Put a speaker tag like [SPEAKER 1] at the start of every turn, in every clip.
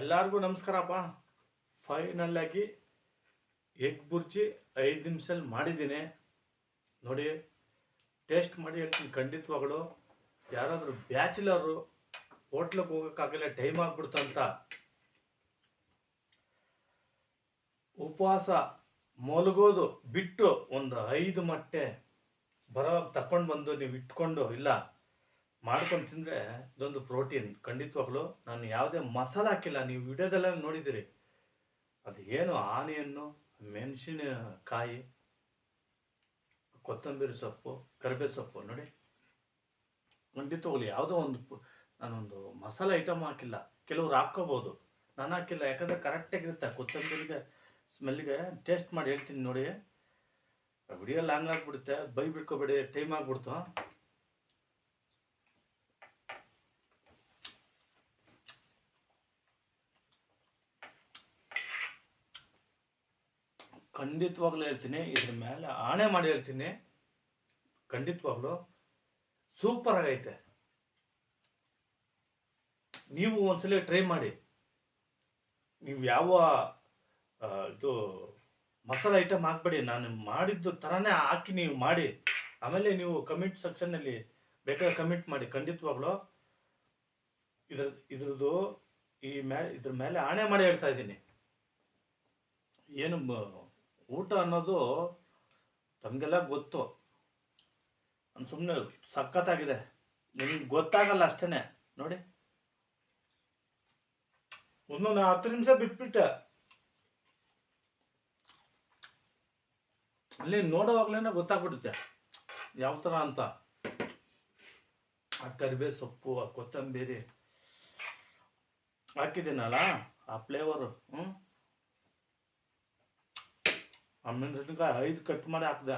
[SPEAKER 1] ಎಲ್ಲರಿಗೂ ನಮಸ್ಕಾರಪ್ಪ. ಫೈನಲ್ ಆಗಿ ಎಗ್ ಬುರ್ಜಿ 5 ನಿಮಿಷದಲ್ಲಿ ಮಾಡಿದ್ದೀನಿ ನೋಡಿ. ಟೇಸ್ಟ್ ಮಾಡಿ ಹೇಳ್ತೀನಿ ಖಂಡಿತವಾಗಳು. ಯಾರಾದರೂ ಬ್ಯಾಚುಲರು ಹೋಟ್ಲಿಗೆ ಹೋಗೋಕ್ಕಾಗಲ್ಲ, ಟೈಮ್ ಆಗ್ಬಿಡ್ತು ಅಂತ ಉಪವಾಸ ಮಲಗೋದು ಬಿಟ್ಟು ಒಂದು 5 ಮೊಟ್ಟೆ ಬರೋವಾಗ ತಗೊಂಡು ಬಂದು ನೀವು ಇಟ್ಕೊಂಡು ಇಲ್ಲ ಮಾಡ್ಕೊಂಡು ತಿಂದರೆ ಇದೊಂದು ಪ್ರೋಟೀನ್ ಖಂಡಿತವಾಗ್ಲು. ನಾನು ಯಾವುದೇ ಮಸಾಲೆ ಹಾಕಿಲ್ಲ, ನೀವು ವಿಡಿಯೋದೆಲ್ಲ ನೋಡಿದ್ದೀರಿ. ಅದು ಏನು ಆನಿಯನ್ನು, ಮೆಣಸಿನಕಾಯಿ, ಕೊತ್ತಂಬರಿ ಸೊಪ್ಪು, ಕರಿಬೇವು ಸೊಪ್ಪು ನೋಡಿ. ಖಂಡಿತವಾಗ್ಲು ಯಾವುದೋ ಒಂದು ನಾನೊಂದು ಮಸಾಲೆ ಐಟಮ್ ಹಾಕಿಲ್ಲ. ಕೆಲವ್ರು ಹಾಕ್ಕೋಬೋದು, ನಾನು ಹಾಕಿಲ್ಲ. ಯಾಕಂದರೆ ಕರೆಕ್ಟಾಗಿರುತ್ತೆ ಕೊತ್ತಂಬರಿಗೆ ಸ್ಮೆಲ್ಗೆ. ಟೇಸ್ಟ್ ಮಾಡಿ ಹೇಳ್ತೀನಿ ನೋಡಿ. ವಿಡಿಯೋ ಲಾಂಗ್ ಆಗಿಬಿಡುತ್ತೆ, ಬೈ ಬಿಡ್ಕೋಬೇಡಿ, ಟೈಮ್ ಆಗಿಬಿಡ್ತು. ಖಂಡಿತವಾಗ್ಲೂ ಹೇಳ್ತೀನಿ, ಇದ್ರ ಮೇಲೆ ಆಣೆ ಮಾಡಿ ಹೇಳ್ತೀನಿ, ಖಂಡಿತವಾಗ್ಲೂ ಸೂಪರ್ ಆಗೈತೆ. ನೀವು ಒಂದ್ಸಲ ಟ್ರೈ ಮಾಡಿ. ನೀವು ಯಾವ ಇದು ಮಸಾಲೆ ಐಟಮ್ ಹಾಕ್ಬೇಡಿ, ನಾನು ಮಾಡಿದ್ದು ಥರನೇ ಹಾಕಿ ನೀವು ಮಾಡಿ. ಆಮೇಲೆ ನೀವು ಕಮೆಂಟ್ ಸೆಕ್ಷನ್ನಲ್ಲಿ ಬೇಕಾದ್ರೆ ಕಮೆಂಟ್ ಮಾಡಿ. ಖಂಡಿತವಾಗ್ಲೂ ಇದ್ರದ್ದು ಇದ್ರ ಮೇಲೆ ಆಣೆ ಮಾಡಿ ಹೇಳ್ತಾ ಇದ್ದೀನಿ. ಏನು ಊಟ ಅನ್ನೋದು ತಮಗೆಲ್ಲ ಗೊತ್ತು. ನಾನು ಸುಮ್ಮನೆ ಸಖತ್ತಾಗಿದೆ, ನಿಮ್ಗೆ ಗೊತ್ತಾಗಲ್ಲ ಅಷ್ಟೇ ನೋಡಿ. ಒಂದೊಂದು 10 ನಿಮಿಷ ಬಿಟ್ಬಿಟ್ಟೆ, ಅಲ್ಲಿ ನೋಡೋವಾಗ್ಲೇ ಗೊತ್ತಾಗ್ಬಿಡುತ್ತೆ ಯಾವ ಥರ ಅಂತ. ಆ ಕರಿಬೇವು ಸೊಪ್ಪು, ಆ ಕೊತ್ತಂಬರಿ ಹಾಕಿದ್ದೀನಲ್ಲ, ಆ ಫ್ಲೇವರು. ಆ ಮೆಣಸಿನಕಾಯಿ 5 ಕಟ್ ಮಾಡಿ ಹಾಕಿದೆ.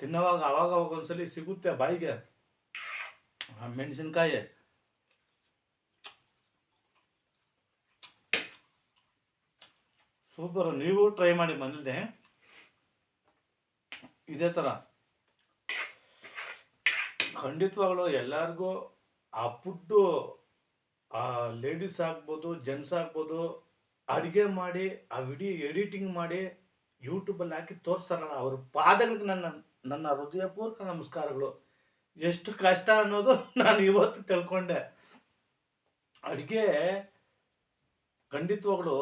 [SPEAKER 1] ತಿನ್ನೋವಾಗ ಅವಾಗ ಒಂದ್ಸಲಿ ಸಿಗುತ್ತೆ ಬಾಯಿಗೆ ಆ ಮೆಣಸಿನಕಾಯಿ. ಸೂಪರ್. ನೀವು ಟ್ರೈ ಮಾಡಿ ಮನೇಲಿ ಇದೇ ಥರ. ಖಂಡಿತವಾಗ್ಲೂ ಎಲ್ಲರಿಗೂ ಆ ಫುಡ್ಡು, ಆ ಲೇಡೀಸ್ ಆಗ್ಬೋದು, ಜೆಂಟ್ಸ್ ಆಗ್ಬೋದು, ಅಡುಗೆ ಮಾಡಿ ಆ ವಿಡಿಯೋ ಎಡಿಟಿಂಗ್ ಮಾಡಿ ಯೂಟ್ಯೂಬಲ್ಲಿ ಹಾಕಿ ತೋರಿಸ್ತಾರಲ್ಲ, ಅವ್ರ ಪಾದಗಳಿಗೆ ನನ್ನ ಹೃದಯಪೂರ್ವಕ ನಮಸ್ಕಾರಗಳು. ಎಷ್ಟು ಕಷ್ಟ ಅನ್ನೋದು ನಾನು ಇವತ್ತು ತಿಳ್ಕೊಂಡೆ. ಅಡುಗೆ ಖಂಡಿತವಾಗ್ಲೂ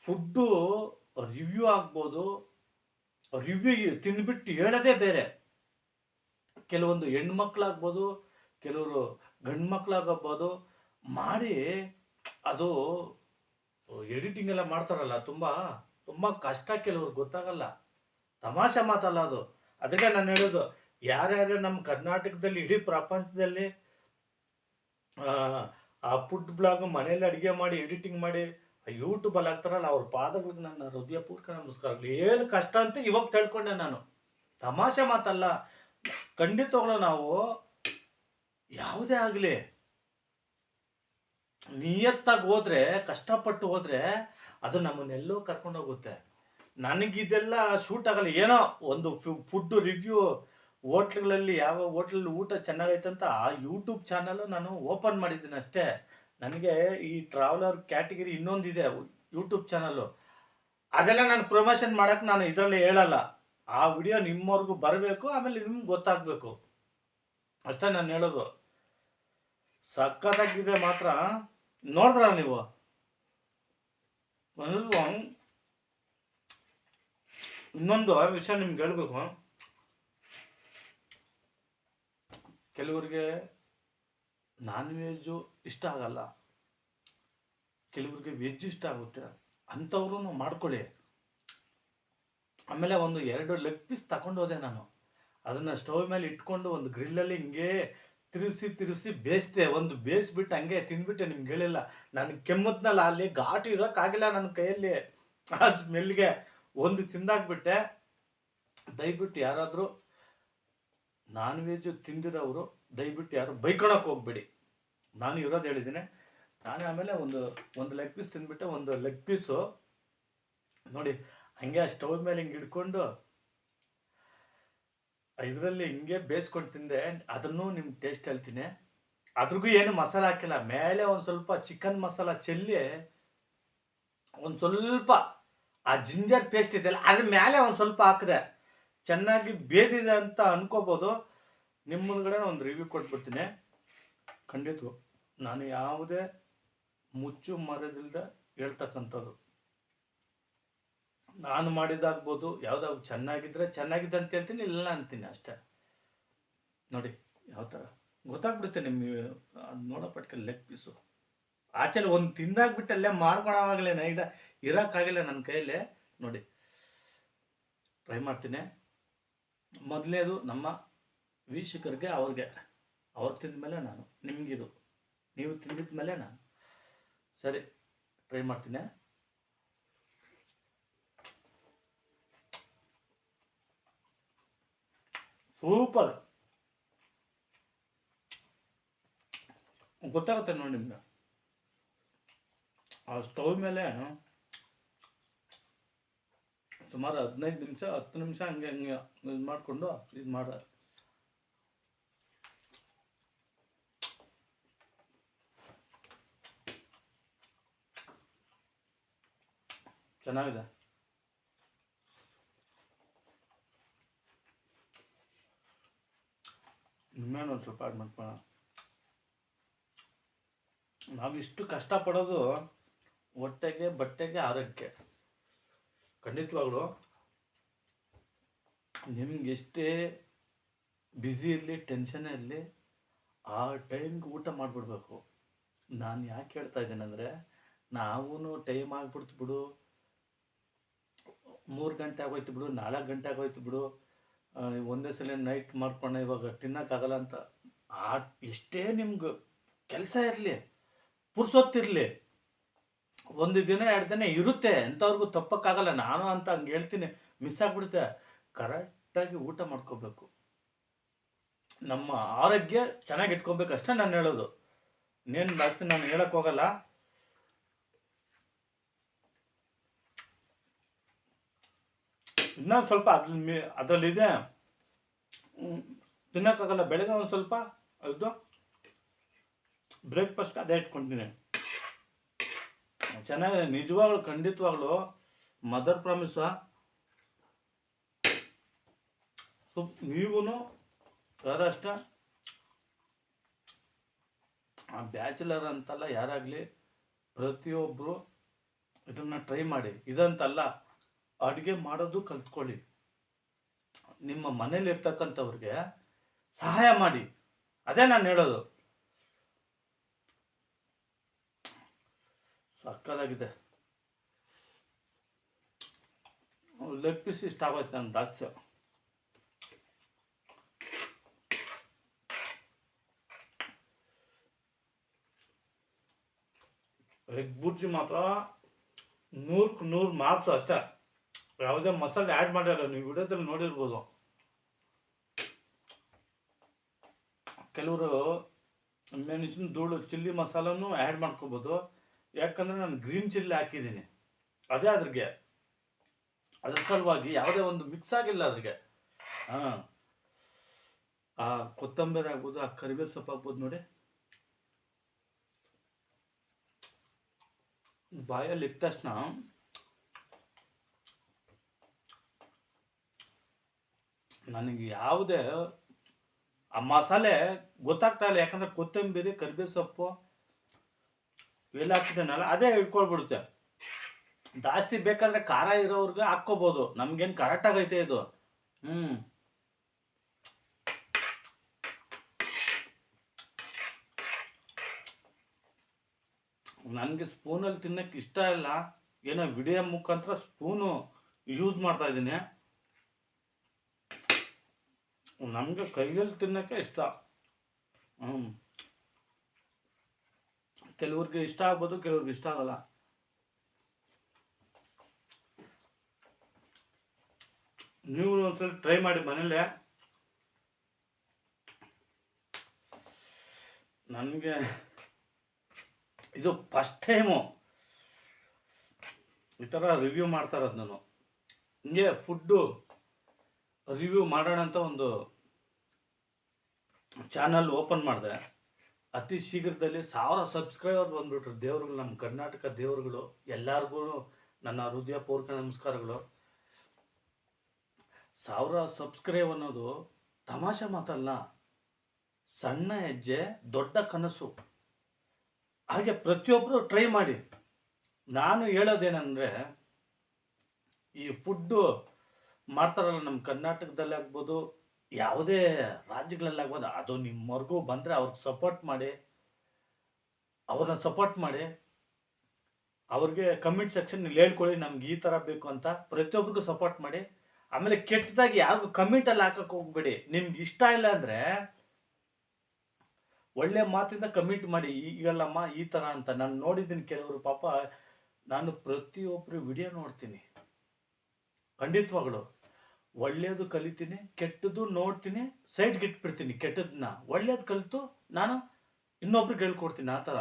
[SPEAKER 1] ಫುಡ್ಡು ರಿವ್ಯೂ ಆಗ್ಬೋದು, ರಿವ್ಯೂ ತಿಂದ್ಬಿಟ್ಟು ಹೇಳೋದೇ ಬೇರೆ. ಕೆಲವೊಂದು ಹೆಣ್ಮಕ್ಳಾಗ್ಬೋದು, ಕೆಲವರು ಗಂಡು ಮಕ್ಕಳಾಗಬಹುದು, ಮಾಡಿ ಅದು ಎಡಿಟಿಂಗ್ ಎಲ್ಲ ಮಾಡ್ತಾರಲ್ಲ, ತುಂಬ ಕಷ್ಟ. ಕೆಲವ್ರಿಗೆ ಗೊತ್ತಾಗಲ್ಲ, ತಮಾಷೆ ಮಾತಲ್ಲ ಅದು. ಅದಕ್ಕೆ ನಾನು ಹೇಳೋದು, ಯಾರ್ಯಾರು ನಮ್ಮ ಕರ್ನಾಟಕದಲ್ಲಿ, ಇಡೀ ಪ್ರಪಂಚದಲ್ಲಿ ಆ ಫುಡ್ ಬ್ಲಾಗ್ ಮನೇಲಿ ಅಡುಗೆ ಮಾಡಿ ಎಡಿಟಿಂಗ್ ಮಾಡಿ ಯೂಟ್ಯೂಬಲ್ಲಿ ಹಾಕ್ತಾರಲ್ಲ, ಅವ್ರ ಪಾದಗಳಿಗೆ ನನ್ನ ಹೃದಯಪೂರ್ವಕ ನಮಸ್ಕಾರಗಳು. ಏನು ಕಷ್ಟ ಅಂತ ಇವಾಗ ತಿಳ್ಕೊಂಡೆ ನಾನು, ತಮಾಷೆ ಮಾತಲ್ಲ. ಖಂಡಿತವಾಗ್ಲೂ ನಾವು ಯಾವುದೇ ಆಗಲಿ ನಿಯತ್ತಾಗಿ ಹೋದ್ರೆ, ಕಷ್ಟಪಟ್ಟು ಹೋದ್ರೆ ಅದು ನಮ್ಮನ್ನೆಲ್ಲೋ ಕರ್ಕೊಂಡೋಗುತ್ತೆ. ನನಗಿದೆಲ್ಲ ಶೂಟ್ ಆಗಲ್ಲ. ಏನೋ ಒಂದು ಫುಡ್ ರಿವ್ಯೂ ಹೋಟ್ಲ್ಗಳಲ್ಲಿ, ಯಾವ ಹೋಟ್ಲಲ್ಲಿ ಊಟ ಚೆನ್ನಾಗೈತೆ ಅಂತ ಯೂಟ್ಯೂಬ್ ಚಾನಲ್ ನಾನು ಓಪನ್ ಮಾಡಿದ್ದೀನಿ ಅಷ್ಟೇ. ನನಗೆ ಈ ಟ್ರಾವೆಲರ್ ಕ್ಯಾಟಗಿರಿ ಇನ್ನೊಂದಿದೆ ಯೂಟ್ಯೂಬ್ ಚಾನಲ್ಲು, ಅದೆಲ್ಲ ನಾನು ಪ್ರಮೋಷನ್ ಮಾಡೋಕ್ಕೆ ನಾನು ಇದರಲ್ಲಿ ಹೇಳಲ್ಲ. ಆ ವಿಡಿಯೋ ನಿಮ್ಮವ್ರಿಗೂ ಬರಬೇಕು, ಆಮೇಲೆ ನಿಮ್ಗೆ ಗೊತ್ತಾಗಬೇಕು ಅಷ್ಟೇ ನಾನು ಹೇಳೋದು. ಸಖತ್ತಾಗಿದೆ ಮಾತ್ರ. ನೋಡಿದ್ರ ನೀವು? ಇನ್ನೊಂದು ವಿಷಯ ನಿಮ್ಗೆ ಹೇಳ್ಬೇಕು. ಕೆಲವರಿಗೆ ನಾನ್ ವೆಜ್ಜು ಇಷ್ಟ ಆಗಲ್ಲ, ಕೆಲವರಿಗೆ ವೆಜ್ ಇಷ್ಟ ಆಗುತ್ತೆ. ಅಂಥವ್ರು ಮಾಡ್ಕೊಳ್ಳಿ. ಆಮೇಲೆ ಒಂದು 2 ಲೆಗ್ ಪೀಸ್ ತಗೊಂಡು ಹೋದೆ ನಾನು. ಅದನ್ನು ಸ್ಟವ್ ಮೇಲೆ ಇಟ್ಕೊಂಡು ಒಂದು ಗ್ರಿಲ್ಲಲ್ಲಿ ಹಿಂಗೆ ತಿರುಗಿಸಿ ಬೇಯಿಸ್ದೆ. ಒಂದು ಬೇಯಿಸ್ಬಿಟ್ಟು ಹಂಗೆ ತಿಂದ್ಬಿಟ್ಟೆ. ನಿಮ್ಗೆ ಹೇಳಿಲ್ಲ, ನನಗೆ ಕೆಮ್ಮತ್ನಲ್ಲ, ಅಲ್ಲಿ ಘಾಟು ಇರೋಕ್ಕಾಗಿಲ್ಲ ನನ್ನ ಕೈಯಲ್ಲಿ. ಆ ಸ್ಮೆಲ್ಗೆ ಒಂದು ತಿಂದಾಕ್ಬಿಟ್ಟೆ. ದಯವಿಟ್ಟು ಯಾರಾದರೂ ನಾನ್ ವೆಜ್ ತಿಂದಿರೋರು ದಯವಿಟ್ಟು ಯಾರು ಬೈಕೊಳಕ್ಕೆ ಹೋಗ್ಬೇಡಿ. ನಾನು ಇರೋದು ಹೇಳಿದ್ದೀನಿ. ನಾನು ಆಮೇಲೆ ಒಂದು ಲೆಗ್ ಪೀಸ್ ತಿಂದ್ಬಿಟ್ಟೆ. ಒಂದು ಲೆಗ್ ಪೀಸು ನೋಡಿ ಹಂಗೆ ಸ್ಟವ್ ಮೇಲೆ ಹಿಂಗೆ ಹಿಡ್ಕೊಂಡು ಇದರಲ್ಲಿ ಹಿಂಗೆ ಬೇಯಿಸ್ಕೊಂಡು ತಿಂದೆ. ಅದನ್ನು ನಿಮ್ಗೆ ಟೇಸ್ಟ್ ಹೇಳ್ತೀನಿ. ಅದ್ರಿಗೂ ಏನು ಮಸಾಲೆ ಹಾಕಿಲ್ಲ. ಮೇಲೆ ಒಂದು ಸ್ವಲ್ಪ ಚಿಕನ್ ಮಸಾಲ ಚೆಲ್ಲಿ, ಒಂದು ಸ್ವಲ್ಪ ಆ ಜಿಂಜರ್ ಪೇಸ್ಟ್ ಇದೆಯಲ್ಲ ಅದ್ರ ಮೇಲೆ ಒಂದು ಸ್ವಲ್ಪ ಹಾಕಿದೆ. ಚೆನ್ನಾಗಿ ಬೇದಿದೆ ಅಂತ ಅನ್ಕೋಬೋದು. ನಿಮ್ಮ ಮುಂದ್ಗಡೆ ಒಂದು ರಿವ್ಯೂ ಕೊಟ್ಬಿಡ್ತೀನಿ. ಖಂಡಿತ ನಾನು ಯಾವುದೇ ಮುಚ್ಚು ಮರೆದಿಲ್ಲದೆ ಹೇಳ್ತಕ್ಕಂಥದ್ದು. ನಾನು ಮಾಡಿದಾಗ್ಬೋದು, ಯಾವುದಾದ್ರು ಚೆನ್ನಾಗಿದ್ರೆ ಚೆನ್ನಾಗಿದೆ ಅಂತ ಹೇಳ್ತೀನಿ, ಇಲ್ಲ ಅಂತೀನಿ ಅಷ್ಟೇ. ನೋಡಿ ಯಾವ ಥರ ಗೊತ್ತಾಗ್ಬಿಡುತ್ತೆ ನಿಮ್ಗೆ. ಅದು ನೋಡೋಪಟ್ಕೆ ಲೆಗ್ ಪೀಸು ಆಚೆಲಿ ಒಂದು ತಿಂದಾಗ್ಬಿಟ್ಟು ಅಲ್ಲೇ ಮಾಡ್ಕೊಳವಾಗಲೇ ನೈಟ ಇರೋಕ್ಕಾಗಿಲ್ಲ ನನ್ನ ಕೈಯಲ್ಲಿ. ನೋಡಿ ಟ್ರೈ ಮಾಡ್ತೀನಿ. ಮೊದಲನೇದು ನಮ್ಮ ವೀಕ್ಷಕರಿಗೆ, ಅವ್ರು ತಿಂದ ಮೇಲೆ ನಾನು, ನಿಮಗಿದು ನೀವು ತಿಂದಿದ ಮೇಲೆ ನಾನು. ಸರಿ ಟ್ರೈ ಮಾಡ್ತೀನಿ. ಸೂಪರ್, ಗೊತ್ತಾಗುತ್ತೆ ನೋಡಿ ನಿಮ್ಗೆ. ಆ ಸ್ಟವ್ ಮೇಲೆ ಸುಮಾರು 15 ನಿಮಿಷ 10 ನಿಮಿಷ ಹಂಗೆ ಇದು ಮಾಡಿಕೊಂಡು ಇದು ಮಾಡ. ಚೆನ್ನಾಗಿದೆ. ನಿಮ್ಮೇನು ಒಂದು ಸ್ವಲ್ಪ ಆಡ್ ಮಾಡ್ಕೊಳ್ಳೋಣ. ನಾವಿಷ್ಟು ಕಷ್ಟಪಡೋದು ಹೊಟ್ಟೆಗೆ, ಬಟ್ಟೆಗೆ, ಆರೋಗ್ಯಕ್ಕೆ. ಖಂಡಿತವಾಗ್ಲು ನಿಮ್ಗೆ ಎಷ್ಟೇ ಬ್ಯುಸಿ ಇರಲಿ, ಟೆನ್ಷನ್ ಇರಲಿ, ಆ ಟೈಮ್ಗೆ ಊಟ ಮಾಡಿಬಿಡ್ಬೇಕು. ನಾನು ಯಾಕೆ ಹೇಳ್ತಾ ಇದ್ದೀನಂದರೆ, ನಾವು ಟೈಮ್ ಆಗ್ಬಿಡ್ತು ಬಿಡು, 3 ಗಂಟೆ ಆಗೋಯ್ತು ಬಿಡು, 4 ಗಂಟೆ ಆಗೋಯ್ತು ಬಿಡು, ಒಂದೇ ಸಲ ನೈಟ್ ಮಾಡ್ಕೊಂಡು ಇವಾಗ ತಿನ್ನೋಕ್ಕಾಗಲ್ಲ ಅಂತ. ಎಷ್ಟೇ ನಿಮ್ಗೆ ಕೆಲಸ ಇರಲಿ, ಪುರ್ಸೊತ್ತಿರಲಿ, ಒಂದು ದಿನ 2 ದಿನ ಇರುತ್ತೆ, ಎಂಥವ್ರಿಗೂ ತಪ್ಪಕ್ಕಾಗಲ್ಲ. ನಾನು ಅಂತ ಹಂಗೆ ಹೇಳ್ತೀನಿ, ಮಿಸ್ ಆಗಿಬಿಡುತ್ತೆ. ಕರೆಕ್ಟಾಗಿ ಊಟ ಮಾಡ್ಕೋಬೇಕು. ನಮ್ಮ ಆರೋಗ್ಯ ಚೆನ್ನಾಗಿ ಇಟ್ಕೊಬೇಕು ಅಷ್ಟೇ ನಾನು ಹೇಳೋದು. ಇನ್ನೇನು ಜಾಸ್ತಿ ನಾನು ಹೇಳಕ್ಕೆ ಹೋಗಲ್ಲ. ಇನ್ನೊಂದು ಸ್ವಲ್ಪ ಅದರಲ್ಲಿದೆ, ತಿನ್ನೋಕ್ಕಾಗಲ್ಲ. ಬೆಳಗ್ಗೆ ಒಂದು ಸ್ವಲ್ಪ ಇದು ಬ್ರೇಕ್ಫಾಸ್ಟ್ ಅದೇ ಇಟ್ಕೊತೀನಿ. ಚೆನ್ನಾಗಿದೆ ನಿಜವಾಗ್ಲು, ಖಂಡಿತವಾಗ್ಲು ಮದರ್ ಪ್ರಾಮಿಸ. ನೀವೂ ಯಾರಷ್ಟ ಬ್ಯಾಚುಲರ್ ಅಂತಲ್ಲ, ಯಾರಾಗಲಿ ಪ್ರತಿಯೊಬ್ಬರು ಇದನ್ನು ಟ್ರೈ ಮಾಡಿ. ಇದಂತಲ್ಲ, ಅಡುಗೆ ಮಾಡೋದು ಕಲ್ತ್ಕೊಳ್ಳಿ. ನಿಮ್ಮ ಮನೇಲಿ ಇರ್ತಕ್ಕಂಥವ್ರಿಗೆ ಸಹಾಯ ಮಾಡಿ. ಅದೇ ನಾನು ಹೇಳೋದು. ಸಕ್ಕದಾಗಿದೆ. ಲೆಗ್ ಪೀಸ್ ಇಷ್ಟ ಆಗೋಯ್ತು ನನ್ನ ದಾಕ್ಷ. ಎಗ್ ಬುರ್ಜಿ ಮಾತ್ರ 100ಕ್ಕೆ 100 ಮಾರ್ಕ್ಸ್ ಅಷ್ಟೇ. ಯಾವುದೇ ಮಸಾಲೆ ಆ್ಯಡ್ ಮಾಡಿರಲ್ಲ, ನೀವು ವಿಡಿಯೋದಲ್ಲಿ ನೋಡಿರ್ಬೋದು. ಕೆಲವರು ಮೆಣಸಿನ ಧೂಳು, ಚಿಲ್ಲಿ ಮಸಾಲನೂ ಆ್ಯಡ್ ಮಾಡ್ಕೋಬೋದು. ಯಾಕಂದರೆ ನಾನು ಗ್ರೀನ್ ಚಿಲ್ಲಿ ಹಾಕಿದ್ದೀನಿ, ಅದೇ ಅದ್ರಿಗೆ, ಅದ್ರ ಸಲುವಾಗಿ ಯಾವುದೇ ಒಂದು ಮಿಕ್ಸ್ ಆಗಿಲ್ಲ ಅದ್ರಿಗೆ. ಆ ಕೊತ್ತಂಬರಿ ಆಗ್ಬೋದು, ಆ ಕರಿಬೇವು ಸೊಪ್ಪು ಆಗ್ಬೋದು. ನೋಡಿ ಬಾಯಲ್ಲಿ ಇಟ್ಟ ತಕ್ಷಣ ನನಗೆ ಯಾವುದೇ ಆ ಮಸಾಲೆ ಗೊತ್ತಾಗ್ತಾ ಇಲ್ಲ. ಯಾಕಂದರೆ ಕೊತ್ತಂಬರಿ, ಕರಿಬೇವು ಸೊಪ್ಪು ಎಲ್ಲ ಹಾಕ್ತಿದ್ದೇನಲ್ಲ, ಅದೇ ಇಟ್ಕೊಳ್ಬಿಡುತ್ತೆ. ಜಾಸ್ತಿ ಬೇಕಾದ್ರೆ ಖಾರ ಇರೋರ್ಗೆ ಹಾಕ್ಕೋಬೋದು, ನಮ್ಗೇನು ಕರೆಕ್ಟಾಗೈತೆ ಇದು. ನನಗೆ ಸ್ಪೂನಲ್ಲಿ ತಿನ್ನೋಕ್ಕೆ ಇಷ್ಟ ಇಲ್ಲ. ಏನೋ ವಿಡಿಯೋ ಮುಖಾಂತರ ಸ್ಪೂನು ಯೂಸ್ ಮಾಡ್ತಾ ಇದ್ದೀನಿ. ನಮಗೆ ಕೈಯಲ್ಲಿ ತಿನ್ನೋಕ್ಕೆ ಇಷ್ಟ. ಕೆಲವ್ರಿಗೆ ಇಷ್ಟ ಆಗ್ಬೋದು, ಕೆಲವ್ರಿಗೆ ಇಷ್ಟ ಆಗಲ್ಲ. ನೀವು ಒಂದ್ಸಲ ಟ್ರೈ ಮಾಡಿ ಮನೇಲೆ. ನನಗೆ ಇದು ಫಸ್ಟ್ ಟೈಮು ಈ ಥರ ರಿವ್ಯೂ ಮಾಡ್ತಾ ಇರೋದು ನಾನು. ಹಿಂಗೆ ಫುಡ್ಡು ರಿವ್ಯೂ ಮಾಡೋಣ ಅಂತ ಒಂದು ಚಾನಲ್ ಓಪನ್ ಮಾಡಿದೆ, ಅತಿ ಶೀಘ್ರದಲ್ಲಿ 1000 ಸಬ್ಸ್ಕ್ರೈಬರ್ ಬಂದ್ಬಿಟ್ರು. ದೇವ್ರುಗಳು, ನಮ್ಮ ಕರ್ನಾಟಕ ದೇವ್ರುಗಳು ಎಲ್ಲರಿಗೂ ನನ್ನ ಹೃದಯಪೂರ್ವಕ ನಮಸ್ಕಾರಗಳು. 1000 ಸಬ್ಸ್ಕ್ರೈಬ್ ಅನ್ನೋದು ತಮಾಷೆ ಮಾತಲ್ಲ, ಸಣ್ಣ ಹೆಜ್ಜೆ ದೊಡ್ಡ ಕನಸು. ಹಾಗೆ ಪ್ರತಿಯೊಬ್ಬರು ಟ್ರೈ ಮಾಡಿ. ನಾನು ಹೇಳೋದೇನೆಂದರೆ, ಈ ಫುಡ್ಡು ಮಾಡ್ತಾರಲ್ಲ ನಮ್ಮ ಕರ್ನಾಟಕದಲ್ಲಿ ಆಗ್ಬೋದು, ಯಾವುದೇ ರಾಜ್ಯಗಳಲ್ಲಾಗ್ಬೋದು, ಅದು ನಿಮ್ಮವರೆಗೂ ಬಂದರೆ ಅವ್ರಿಗೆ ಸಪೋರ್ಟ್ ಮಾಡಿ, ಅವ್ರನ್ನ ಸಪೋರ್ಟ್ ಮಾಡಿ. ಅವ್ರಿಗೆ ಕಮೆಂಟ್ ಸೆಕ್ಷನಲ್ಲಿ ಹೇಳ್ಕೊಳ್ಳಿ ನಮ್ಗೆ ಈ ಥರ ಬೇಕು ಅಂತ. ಪ್ರತಿಯೊಬ್ಬರಿಗೂ ಸಪೋರ್ಟ್ ಮಾಡಿ. ಆಮೇಲೆ ಕೆಟ್ಟದಾಗಿ ಯಾರಿಗೂ ಕಮೆಂಟಲ್ಲಿ ಹಾಕಕ್ಕೆ ಹೋಗ್ಬೇಡಿ. ನಿಮ್ಗೆ ಇಷ್ಟ ಇಲ್ಲ ಅಂದರೆ ಒಳ್ಳೆ ಮಾತಿಂದ ಕಮೆಂಟ್ ಮಾಡಿ, ಈಗಲ್ಲಮ್ಮ ಈ ಥರ ಅಂತ. ನಾನು ನೋಡಿದ್ದೀನಿ ಕೆಲವರು, ಪಾಪ ನಾನು ಪ್ರತಿಯೊಬ್ಬರು ವಿಡಿಯೋ ನೋಡ್ತೀನಿ, ಖಂಡಿತವಾಗಳು ಒಳ್ಳೇದು ಕಲಿತೀನಿ, ಕೆಟ್ಟದ್ದು ನೋಡ್ತೀನಿ, ಸೈಡ್ಗೆ ಇಟ್ಬಿಡ್ತೀನಿ. ಕೆಟ್ಟದನ್ನ ಒಳ್ಳೇದು ಕಲಿತು ನಾನು ಇನ್ನೊಬ್ರಿಗೆ ಹೇಳ್ಕೊಡ್ತೀನಿ. ಆ ಥರ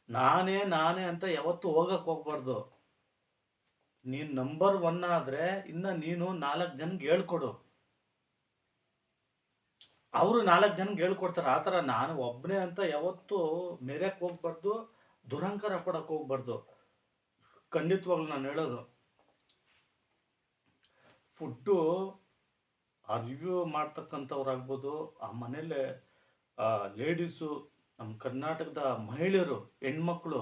[SPEAKER 1] ನಾನೇ ಅಂತ ಯಾವತ್ತೂ ಹೋಗಕ್ಕೆ ಹೋಗ್ಬಾರ್ದು. ನೀನು ನಂಬರ್ 1 ಆದರೆ ಇನ್ನು ನೀನು 4 ಜನಕ್ಕೆ ಹೇಳ್ಕೊಡು, ಅವರು 4 ಜನಕ್ಕೆ ಹೇಳ್ಕೊಡ್ತಾರೆ. ಆ ಥರ ನಾನು ಒಬ್ಬನೇ ಅಂತ ಯಾವತ್ತೂ ಮೆರೆಯಕ್ಕೆ ಹೋಗ್ಬಾರ್ದು, ದುರಹಂಕಾರ ಪಡಕ್ಕೆ ಹೋಗ್ಬಾರ್ದು. ಖಂಡಿತವಾಗ್ಲು ನಾನು ಹೇಳೋದು, ಫುಡ್ಡು ರಿವ್ಯೂ ಮಾಡ್ತಕ್ಕಂಥವ್ರಾಗ್ಬೋದು, ಆ ಮನೇಲೆ ಲೇಡೀಸು, ನಮ್ಮ ಕರ್ನಾಟಕದ ಮಹಿಳೆಯರು, ಹೆಣ್ಮಕ್ಳು,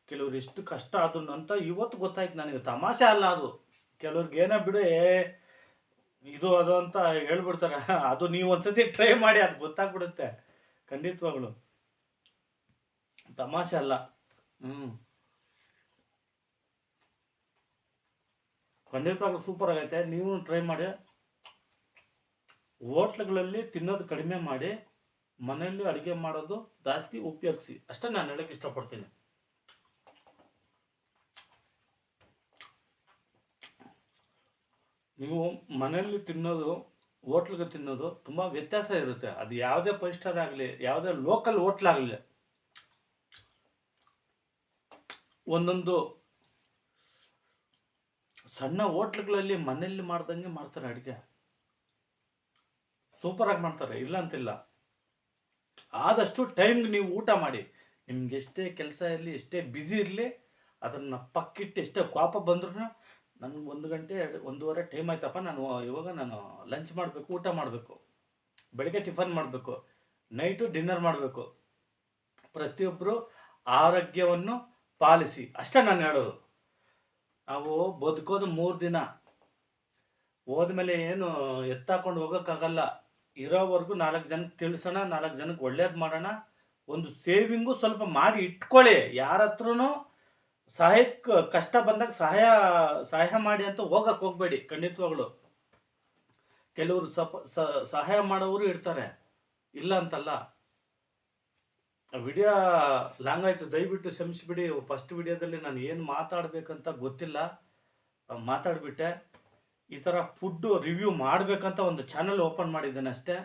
[SPEAKER 1] ಕೆಲವ್ರು ಎಷ್ಟು ಕಷ್ಟ ಅದನ್ನು ಅಂತ ಇವತ್ತು ಗೊತ್ತಾಯ್ತು ನನಗೆ. ತಮಾಷೆ ಅಲ್ಲ ಅದು. ಕೆಲವ್ರಿಗೆ ಏನೋ ಬಿಡು, ಇದು ಅದು ಅಂತ ಹೇಳ್ಬಿಡ್ತಾರೆ. ಅದು ನೀವು ಒಂದ್ಸತಿ ಟ್ರೈ ಮಾಡಿ, ಅದು ಗೊತ್ತಾಗ್ಬಿಡುತ್ತೆ. ಖಂಡಿತವಾಗ್ಲು ತಮಾಷೆ ಅಲ್ಲ. ಖಂಡಿತವಾಗ್ಲೂ ಸೂಪರ್ ಆಗೈತೆ. ನೀವು ಟ್ರೈ ಮಾಡಿ. ಹೋಟ್ಲುಗಳಲ್ಲಿ ತಿನ್ನೋದು ಕಡಿಮೆ ಮಾಡಿ, ಮನೆಯಲ್ಲಿ ಅಡುಗೆ ಮಾಡೋದು ಜಾಸ್ತಿ ಉಪಯೋಗಿಸಿ. ಅಷ್ಟೇ ನಾನು ಹೇಳಕ್ಕೆ ಇಷ್ಟಪಡ್ತೀನಿ. ನೀವು ಮನೆಯಲ್ಲಿ ತಿನ್ನೋದು, ಹೋಟ್ಲಿಗೆ ತಿನ್ನೋದು ತುಂಬ ವ್ಯತ್ಯಾಸ ಇರುತ್ತೆ. ಅದು ಯಾವುದೇ 5 ಸ್ಟಾರ್ ಆಗಲಿ, ಯಾವುದೇ ಲೋಕಲ್ ಹೋಟ್ಲಾಗಲಿ, ಒಂದೊಂದು ಸಣ್ಣ ಹೋಟ್ಲುಗಳಲ್ಲಿ ಮನೆಯಲ್ಲಿ ಮಾಡ್ದಂಗೆ ಮಾಡ್ತಾರೆ ಅಡುಗೆ. ಸೂಪರಾಗಿ ಮಾಡ್ತಾರೆ, ಇಲ್ಲ ಅಂತಿಲ್ಲ. ಆದಷ್ಟು ಟೈಮ್ಗೆ ನೀವು ಊಟ ಮಾಡಿ. ನಿಮ್ಗೆ ಎಷ್ಟೇ ಕೆಲಸ ಇರಲಿ, ಎಷ್ಟೇ ಬ್ಯುಸಿ ಇರಲಿ, ಅದನ್ನು ಪಕ್ಕಿಟ್ಟು, ಎಷ್ಟೇ ಕೋಪ ಬಂದ್ರೂ, ನನಗೆ 1 ಗಂಟೆ 1:30 ಟೈಮ್ ಆಯ್ತಪ್ಪ, ಇವಾಗ ನಾನು ಲಂಚ್ ಮಾಡಬೇಕು, ಊಟ ಮಾಡಬೇಕು, ಬೆಳಗ್ಗೆ ಟಿಫನ್ ಮಾಡಬೇಕು, ನೈಟು ಡಿನ್ನರ್ ಮಾಡಬೇಕು. ಪ್ರತಿಯೊಬ್ಬರು ಆರೋಗ್ಯವನ್ನು ಪಾಲಿಸಿ. ಅಷ್ಟೇ ನಾನು ಹೇಳೋದು. ನಾವು ಬದುಕೋದು 3 ದಿನ, ಹೋದ್ಮೇಲೆ ಏನು ಎತ್ತಾಕೊಂಡು ಹೋಗೋಕ್ಕಾಗಲ್ಲ. ಇರೋವರೆಗೂ 4 ಜನಕ್ಕೆ ತಿಳಿಸೋಣ, 4 ಜನಕ್ಕೆ ಒಳ್ಳೇದು ಮಾಡೋಣ. ಒಂದು ಸೇವಿಂಗು ಸ್ವಲ್ಪ ಮಾಡಿ ಇಟ್ಕೊಳ್ಳಿ. ಯಾರ ಹತ್ರನೂ ಸಹಾಯಕ್ಕೆ ಕಷ್ಟ ಬಂದಾಗ ಸಹಾಯ ಮಾಡಿ ಅಂತ ಹೋಗಕ್ಕೆ ಹೋಗಬೇಡಿ. ಖಂಡಿತವಾಗ್ಲು ಕೆಲವರು ಸಹಾಯ ಮಾಡೋರು ಇರ್ತಾರೆ, ಇಲ್ಲ ಅಂತಲ್ಲ. ವಿಡಿಯೋ ಲಾಂಗ್ ಆಯಿತು, ದಯವಿಟ್ಟು ಕ್ಷಮಿಸಿಬಿಡಿ. ಫಸ್ಟ್ ವಿಡಿಯೋದಲ್ಲಿ ನಾನು ಏನು ಮಾತಾಡಬೇಕಂತ ಗೊತ್ತಿಲ್ಲ, ಮಾತಾಡಿಬಿಟ್ಟೆ. ಈ ಥರ ಫುಡ್ಡು ರಿವ್ಯೂ ಮಾಡಬೇಕಂತ ಒಂದು ಚಾನಲ್ ಓಪನ್ ಮಾಡಿದ್ದೇನೆ ಅಷ್ಟೇ.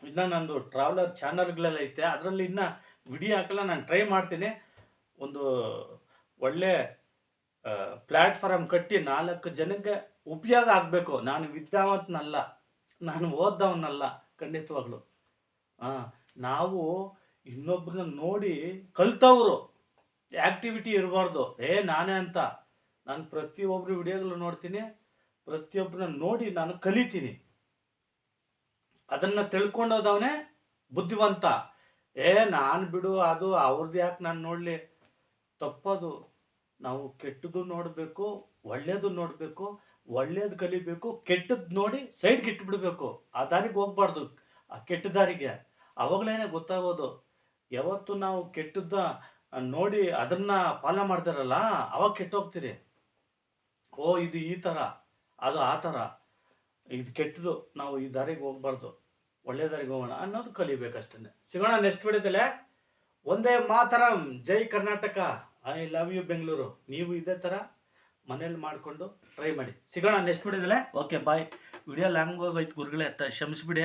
[SPEAKER 1] ಇನ್ನು ನಂದು ಟ್ರಾವೆಲರ್ ಚಾನಲ್ಗಳೆಲ್ಲ ಐತೆ, ಅದರಲ್ಲಿ ಇನ್ನೂ ವಿಡಿಯೋ ಹಾಕಲ್ಲ. ನಾನು ಟ್ರೈ ಮಾಡ್ತೀನಿ. ಒಂದು ಒಳ್ಳೆ ಪ್ಲ್ಯಾಟ್ಫಾರ್ಮ್ ಕಟ್ಟಿ 4 ಜನಕ್ಕೆ ಉಪಯೋಗ ಆಗಬೇಕು. ನಾನು ವಿದ್ಯಾವಂತನಲ್ಲ, ನಾನು ಓದ್ದವನಲ್ಲ. ಖಂಡಿತವಾಗ್ಲು ನಾವು ಇನ್ನೊಬ್ಬರನ್ನ ನೋಡಿ ಕಲ್ತವರು ಆ್ಯಕ್ಟಿವಿಟಿ ಇರಬಾರ್ದು. ನಾನೇ ಅಂತ. ನಾನು ಪ್ರತಿಯೊಬ್ಬರು ವಿಡಿಯೋಗಳು ನೋಡ್ತೀನಿ, ಪ್ರತಿಯೊಬ್ಬರನ್ನ ನೋಡಿ ನಾನು ಕಲಿತೀನಿ. ಅದನ್ನು ತಿಳ್ಕೊಂಡೋದವನೇ ಬುದ್ಧಿವಂತ. ನಾನು ಬಿಡು, ಅದು ಅವ್ರದ್ದು ಯಾಕೆ ನಾನು ನೋಡಲಿ, ತಪ್ಪದು. ನಾವು ಕೆಟ್ಟದ್ದು ನೋಡಬೇಕು, ಒಳ್ಳೇದು ನೋಡಬೇಕು, ಒಳ್ಳೇದು ಕಲಿಬೇಕು, ಕೆಟ್ಟದ್ದು ನೋಡಿ ಸೈಡ್ಗೆ ಇಟ್ಬಿಡ್ಬೇಕು. ಆ ದಾರಿಗೆ ಹೋಗ್ಬಾರ್ದು, ಆ ಕೆಟ್ಟ ದಾರಿಗೆ. ಅವಾಗಲೇ ಗೊತ್ತಾಗೋದು. ಯಾವತ್ತು ನಾವು ಕೆಟ್ಟದ್ದ ನೋಡಿ ಅದನ್ನು ಫಾಲೋ ಮಾಡ್ತಾರಲ್ಲ, ಅವಾಗ ಕೆಟ್ಟೋಗ್ತೀರಿ. ಇದು ಈ ಥರ, ಅದು ಆ ಥರ, ಇದು ಕೆಟ್ಟದು, ನಾವು ಈ ದಾರಿಗೆ ಹೋಗ್ಬಾರ್ದು, ಒಳ್ಳೆ ದಾರಿಗೆ ಹೋಗೋಣ ಅನ್ನೋದು ಕಲಿಬೇಕಷ್ಟೇ. ಸಿಗೋಣ ನೆಕ್ಸ್ಟ್ ವಿಡಿಯೋದಲ್ಲೇ. ಒಂದೇ ಮಾತರಂ, ಜೈ Karnataka, I love you Bengaluru. ನೀವು ಇದೇ ಥರ ಮನೇಲಿ ಮಾಡಿಕೊಂಡು ಟ್ರೈ ಮಾಡಿ. ಸಿಗೋಣ ನೆಕ್ಸ್ಟ್ ವಿಡಿಯೋದಲ್ಲೇ. Okay, bye. ವಿಡಿಯೋ ಲಾಂಗ್ ಹೋಗೈತೆ ಗುರುಗಳೇ, ಕ್ಷಮಿಸ್ಬಿಡಿ.